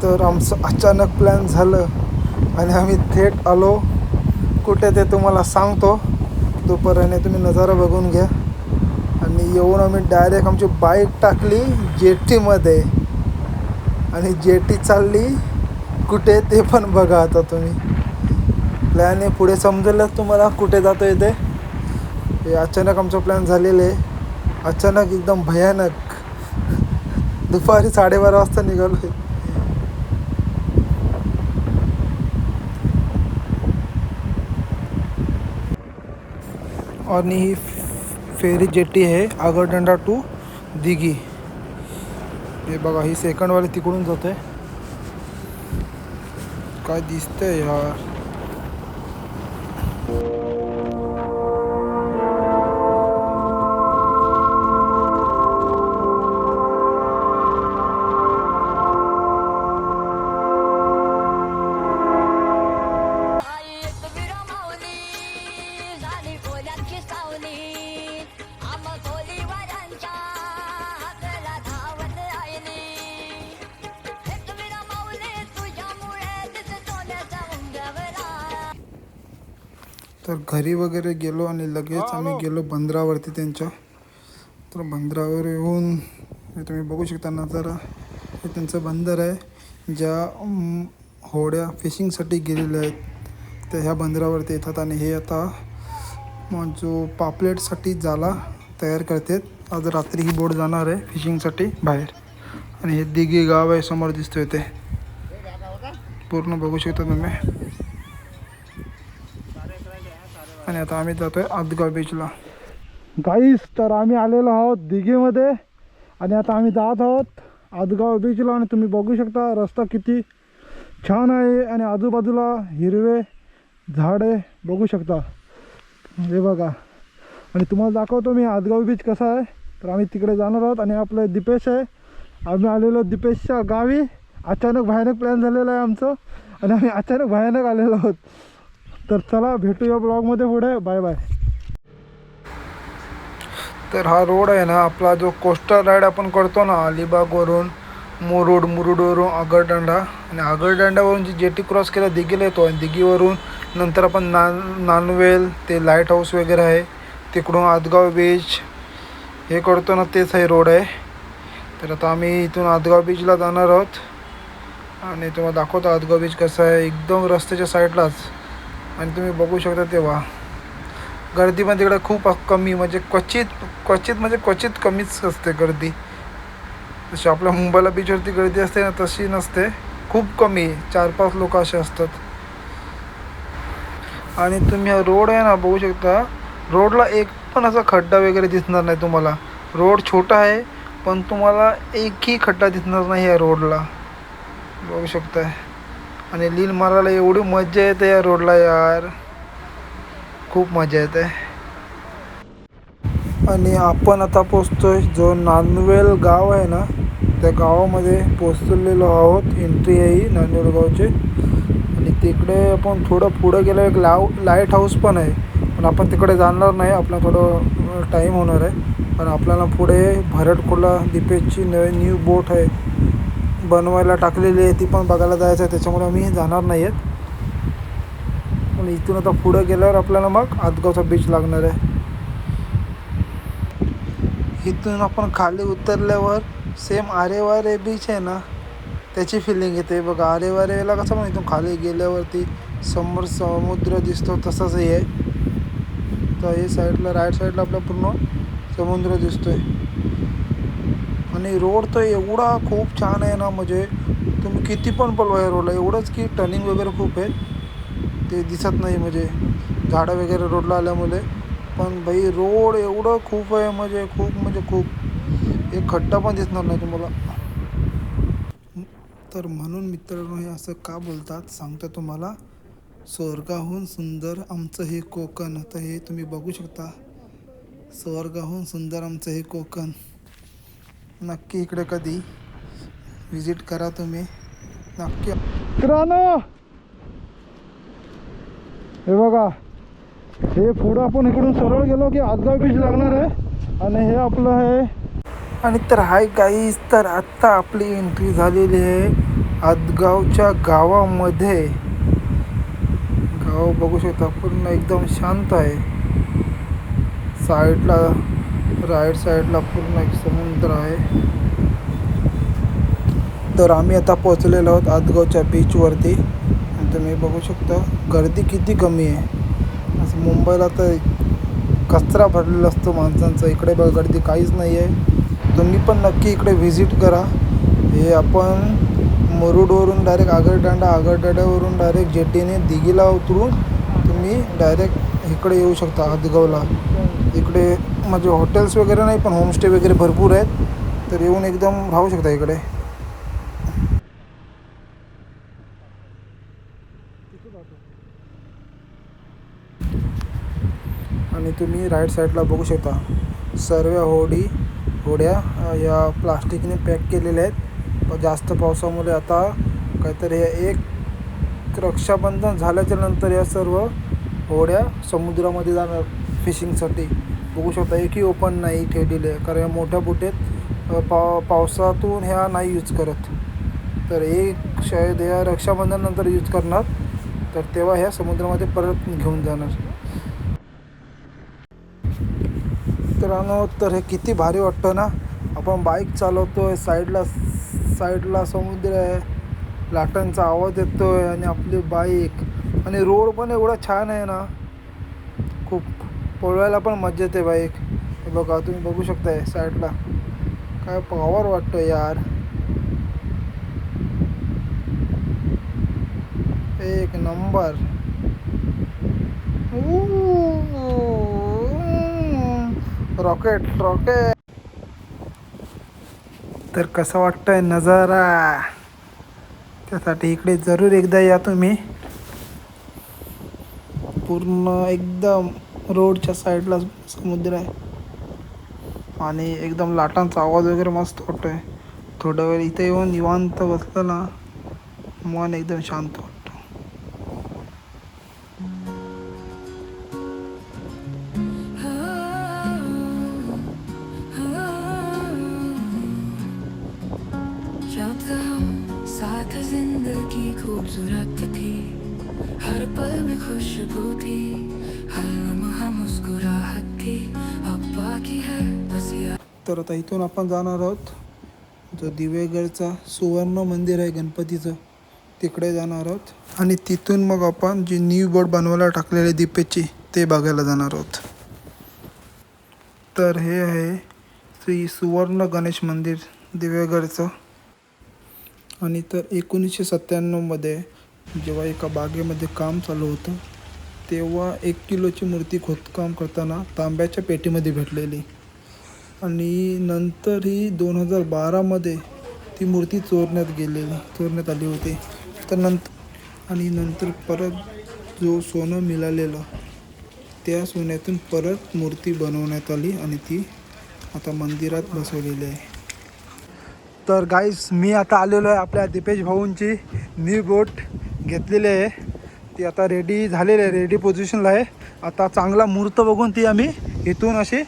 तर आमचं अचानक प्लॅन झालं आणि आम्ही थेट आलो कुठे ते तुम्हाला सांगतो. तोपर्यंत तुम्ही नजारा बघून घ्या. आणि येऊन आम्ही डायरेक्ट आमची बाईक टाकली जेटीमध्ये आणि जेटी चालली कुठे ते पण बघा आता तुम्ही. प्लॅन हे पुढे समजेलच तुम्हाला कुठे जातो आहे ते. हे अचानक आमचं प्लॅन झालेलं आहे, अचानक एकदम भयानक. दुपारी 12:30 वाजता निघालो आहे. आणि ही फेरी जेटी आहे आगरडंडा टू दिघी. हे बघा ही सेकंडवाली तिकडून जाते. काय दिसतंय यार. तर घरी वगैरे गेलो आणि लगेच आम्ही गेलो बंदरावरती त्यांच्या. तर बंदरावर येऊन हे तुम्ही बघू शकता नजारा. हे त्यांचं बंदर आहे. ज्या होड्या फिशिंगसाठी गेलेल्या आहेत त्या ह्या बंदरावरती येतात आणि हे आता जो पापलेटसाठी जाला तयार करतात. आज रात्री ही बोट जाणार आहे फिशिंगसाठी बाहेर. आणि हे दिघी गाव आहे समोर दिसतोय ते पूर्ण बघू शकता तुम्ही. आणि आता आम्ही जातोय आदगाव बीचला. गाईस तर आम्ही आलेलो आहोत दिघीमध्ये आणि आता आम्ही जात आहोत आदगाव बीचला. आणि तुम्ही बघू शकता रस्ता किती छान आहे आणि आजूबाजूला हिरवे झाडे बघू शकता. हे बघा. आणि तुम्हाला दाखवतो मी आदगाव बीच कसा आहे. तर आम्ही तिकडे जाणार आहोत आणि आपलं दीपेश आहे. आम्ही आलेलो दीपेशच्या गावी. अचानक भयानक प्लॅन झालेलं आहे आमचं आणि आम्ही अचानक भयानक आलेलो आहोत. तर चला भेटू या ब्लॉगमध्ये पुढे. Bye bye. तर हा रोड आहे ना आपला जो कोस्टल राईड आपण करतो ना अलिबागवरून मुरुडवरून आगरडंडा आणि आगरडंडावरून जी जेटी क्रॉस केला दिघीला येतो आणि दिघीवरून नंतर आपण नानवेल ते लाईट हाऊस वगैरे आहे तिकडून आदगाव बीच हे करतो ना तेच हे रोड आहे. तर आता आम्ही इथून आदगाव बीचला जाणार आहोत आणि तुम्हाला दाखवतो आदगाव बीच कसं आहे एकदम रस्त्याच्या साईडलाच. आणि तुम्ही बघू शकता तेव्हा गर्दी पण तिकडे खूप कमी म्हणजे क्वचित कमीच असते गर्दी. जशी आपल्या मुंबईला बीचवरती गर्दी असते ना तशी नसते, खूप कमी 4-5 लोक असे असतात. आणि तुम्ही हा रोड आहे ना बघू शकता. रोडला एक पण असा खड्डा वगैरे दिसणार नाही तुम्हाला. रोड छोटा आहे पण तुम्हाला एकही खड्डा दिसणार नाही या रोडला बघू शकताय. आणि लीन मारायला एवढी मजा येते या रोडला यार, खूप मजा येते. आणि आपण आता पोचतोय जो नानवेल गाव आहे ना त्या गावामध्ये पोचलेलो आहोत. एंट्री आहे ही नानवेल गावची. आणि तिकडे आपण थोडं पुढं गेलं एक लाईट हाऊस पण आहे पण आपण तिकडे जाणार नाही. आपला थोडं टाईम होणार आहे. पण आपल्याला पुढे भरडकोला दीपेशची न्यू बोट आहे बनवायला टाकलेली आहे ती पण बघायला जायचं आहे. त्याच्यामुळे आम्ही जाणार नाही आहेत. पण इथून आता पुढं गेल्यावर आपल्याला मग आदगावचा बीच लागणार आहे. इथून आपण खाली उतरल्यावर सेम आरेवारे बीच आहे ना त्याची फिलिंग येते बघा. आरेवारेला कसं पण इथून खाली गेल्यावरती समोर समुद्र दिसतो तसंच हे आहे. तर हे साईडला राईट साईडला आपला पूर्ण समुद्र दिसतोय. आणि रोड तर एवढा खूप छान आहे ना म्हणजे तुम्ही किती पण पळवा या रोडला. एवढंच की टर्निंग वगैरे खूप आहे ते दिसत नाही म्हणजे झाडं वगैरे रोडला आल्यामुळे. पण भाई रोड एवढं खूप आहे म्हणजे खूप एक खड्डा पण दिसणार नाही तुम्हाला. तर म्हणून मित्रांनो हे असं का बोलतात सांगतो तुम्हाला. स्वर्गाहून सुंदर आमचं हे कोकण. आता हे तुम्ही बघू शकता स्वर्गाहून सुंदर आमचं हे कोकण. नक्की इकडे कधी विजिट करा तुम्ही नक्की. मित्रांनो हे बघा हे पुढं आपण इकडून सरळ गेलो की आदगाव बीच लागणार आहे आणि हे आपलं आहे. आणि तर हाय गाईस तर आत्ता आपली एंट्री झालेली आहे आदगावच्या गावामध्ये गाव बघू शकता पूर्ण एकदम शांत आहे. साईडला राईट साईडला पूर्ण एक समुद्र आहे. तर आम्ही आता पोहोचलेलो आहोत आदगावच्या बीचवरती. आणि तुम्ही बघू शकता गर्दी किती कमी आहे. असं मुंबईला तर कचरा भरलेला असतो माणसांचा, इकडे बघा गर्दी काहीच नाही आहे. तुम्ही पण नक्की इकडे व्हिजिट करा. हे आपण मुरुडवरून डायरेक्ट आगरदांड्यावरून डायरेक्ट जेटीने दिघीला उतरून तुम्ही डायरेक्ट इकडे येऊ शकता आदगावला. इकडे म्हणजे हॉटेल्स वगैरे नाही पण होमस्टे वगैरे भरपूर आहेत, तर येऊन एकदम राहू शकता इकडे. आणि तुम्ही राईट साईडला बघू शकता सर्व होड्या या प्लास्टिकने पॅक केलेल्या आहेत. जास्त पावसामुळे आता काहीतरी एक रक्षाबंधन झाल्याच्या नंतर या सर्व होड्या समुद्रामध्ये जाणार फिशिंगसाठी. बघू शकता एकही ओपन नाही ठेवलेले, कारण या मोठ्या बोटीत पावसातून ह्या नाही यूज करत. तर एक शायद ह्या रक्षाबंधनानंतर यूज करणार, तर तेव्हा ह्या समुद्रामध्ये परत घेऊन जाणार. तर हे किती भारी वाटतं ना. आपण बाईक चालवतोय, साईडला समुद्र आहे, लाटांचा आवाज येतोय आणि आपली बाईक आणि रोड पण एवढा छान आहे ना, खूप पळवायला पण मजा येते बाईक. हे बघा तुम्ही बघू शकताय साईडला काय पॉवर वाटतं यार. एक नंबर. रॉकेट. तर कसं वाटतंय नजारा, त्यासाठी इकडे जरूर एकदा या तुम्ही. पूर्ण एकदम रोडच्या साईडला समुद्र आहे आणि एकदम लाटांचा आवाज वगैरे मस्त वाटतोय. थोडा वेळ इथे येऊन निवांत बसलं ना, मन एकदम शांत वाटतं. साथ जिंदगी खूबसूरत थी, हर पल में खुशबू थी, हर लम्हा मुस्कुराहट थी, अब बाकी है बस यार. तर आता इथून आपण जाणार आहोत जो दिवेगडचा सुवर्ण मंदिर आहे गणपतीचं, तिकडे जाणार आहोत. आणि तिथून मग आपण जी न्यू बोट बनवायला टाकलेली दीपेची ते बघायला जाणार आहोत. तर हे आहे श्री सुवर्ण गणेश मंदिर दिवेगडचं. आणि तर 1997मध्ये जेव्हा एका बागेमध्ये काम चालू होतं, तेव्हा 1 किलोची मूर्ती खोदकाम करताना तांब्याच्या पेटीमध्ये भेटलेली. आणि नंतर ही 2012मध्ये ती मूर्ती चोरण्यात आली होती. तर नंतर परत जो सोनं मिळालेलं त्या सोन्यातून परत मूर्ती बनवण्यात आली आणि ती आता मंदिरात बसवलेली आहे. तर गाईस मी आता आलेलो आहे आपल्या दीपेश भाऊंची न्यू बोट घेतलेली आहे. ती आता रेडी झालेली आहे, रेडी पोझिशनला आहे. आता चांगला मुहूर्त बघून ती आम्ही इथून अशी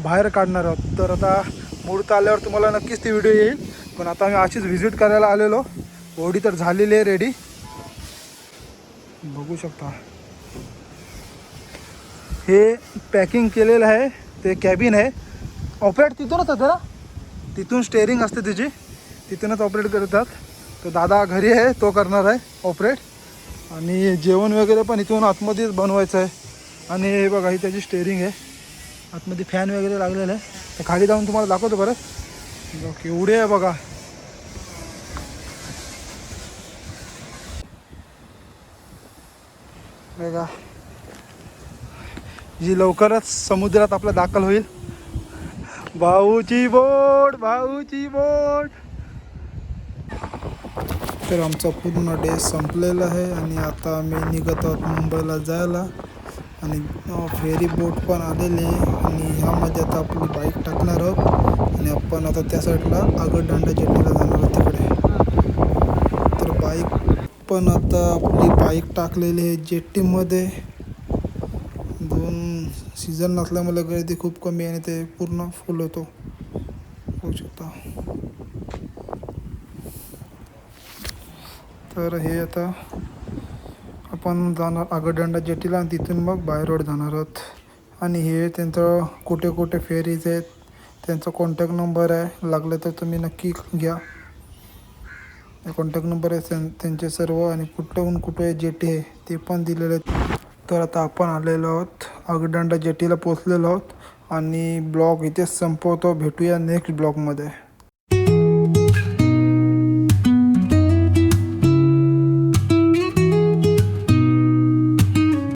बाहेर काढणार आहोत. तर आता मुहूर्त आल्यावर तुम्हाला नक्कीच ती व्हिडिओ येईल. पण आता आम्ही अशीच व्हिजिट करायला आलेलो. होडी तर झालेली आहे रेडी, बघू शकता. हे पॅकिंग केलेलं आहे, ते कॅबिन आहे. ऑपरेट तिथूनच होतं ना, तिथून स्टेअरिंग असते तिची, तिथूनच ऑपरेट करतात. तो दादा घरी आहे, तो करणार आहे ऑपरेट. आणि जेवण वगैरे पण इथून आतमध्येच बनवायचं आहे. आणि हे बघा ही त्याची स्टेअरिंग आहे, आतमध्ये फॅन वगैरे लागलेलं आहे. तर खाली जाऊन तुम्हाला दाखवतो बरं. केवढे आहे बघा. बघा जी लवकरच समुद्रात आपला दाखल होईल. भाऊची बोट. तर आमचा पूर्ण डे संपलेला आहे आणि आता आम्ही निघत आहोत मुंबईला जायला. आणि फेरी बोट पण आलेली आहे आणि ह्यामध्ये आता आपली बाईक टाकणार आहोत आणि आपण आता त्या साईडला आगरदांडा जेटीला जाणार आहोत तिकडे. तर बाईक पण आता आपली बाईक टाकलेली आहे जेटीमध्ये. 2 सीझन नसल्यामुळे गर्दी खूप कमी आहे आणि ते पूर्ण फुल होतो, होऊ शकता. तर हे आता आपण जाणार आगरदांडा जेटीला आणि तिथून मग बाय रोड जाणार आहोत. आणि हे त्यांचं कुठे कुठे फेरीज आहेत, त्यांचा कॉन्टॅक्ट नंबर आहे, लागलं तर तुम्ही नक्की घ्या. कॉन्टॅक्ट नंबर आहे त्यांचे सर्व, आणि कुठून कुठे जेटी आहे ते पण दिलेले आहेत. तर आता आपण आलेलो आहोत आगरदांडा जेटीला पोचलेलो आहोत आणि ब्लॉग इथेच संपवतो. भेटूया नेक्स्ट ब्लॉगमध्ये.